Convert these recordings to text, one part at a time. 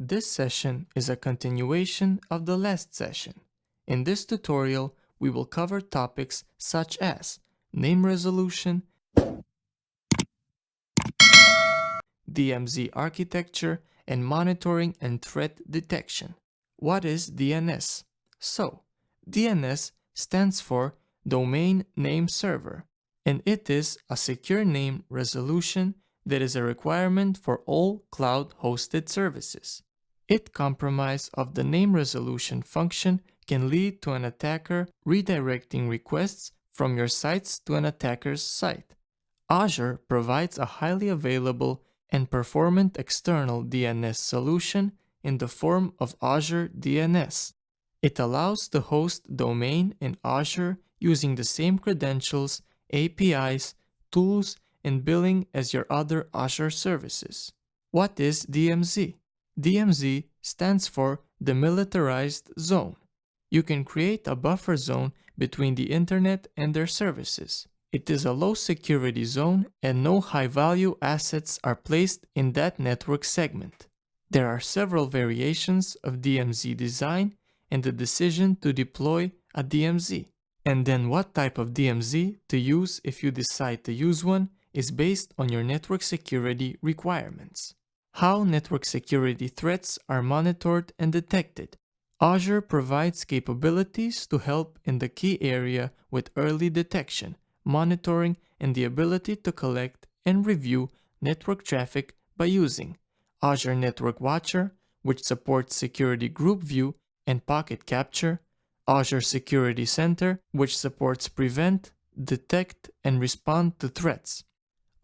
This session is a continuation of the last session. In this tutorial, we will cover topics such as name resolution, DMZ architecture, and monitoring and threat detection. What is DNS? So, DNS stands for Domain Name Server, and it is a secure name resolution that is a requirement for all cloud-hosted services. It compromise of the name resolution function can lead to an attacker redirecting requests from your sites to an attacker's site. Azure provides a highly available and performant external DNS solution in the form of Azure DNS. It allows the host domain in Azure using the same credentials, APIs, tools, and billing as your other Azure services. What is DMZ? DMZ stands for Demilitarized Zone. You can create a buffer zone between the internet and their services. It is a low security zone and no high value assets are placed in that network segment. There are several variations of DMZ design and the decision to deploy a DMZ. And then what type of DMZ to use if you decide to use one is based on your network security requirements. How network security threats are monitored and detected. Azure provides capabilities to help in the key area with early detection, monitoring, and the ability to collect and review network traffic by using Azure Network Watcher, which supports security group view and packet capture, Azure Security Center, which supports prevent, detect, and respond to threats.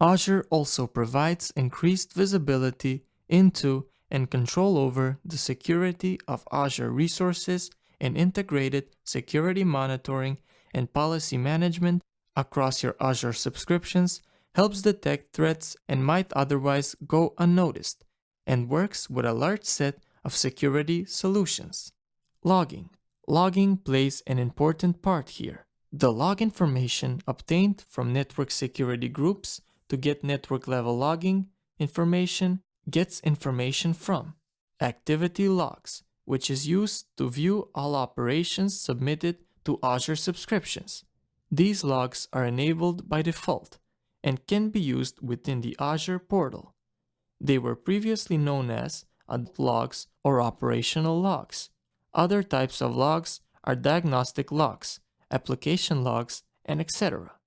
Azure also provides increased visibility into and control over the security of Azure resources and integrated security monitoring and policy management across your Azure subscriptions, helps detect threats and might otherwise go unnoticed, and works with a large set of security solutions. Logging. Logging plays an important part here. The log information obtained from network security groups to get network level logging information gets information from activity logs, which is used to view all operations submitted to Azure subscriptions. These logs are enabled by default and can be used within the Azure portal. They were previously known as ad logs or operational logs. Other types of logs are diagnostic logs, application logs, and etc.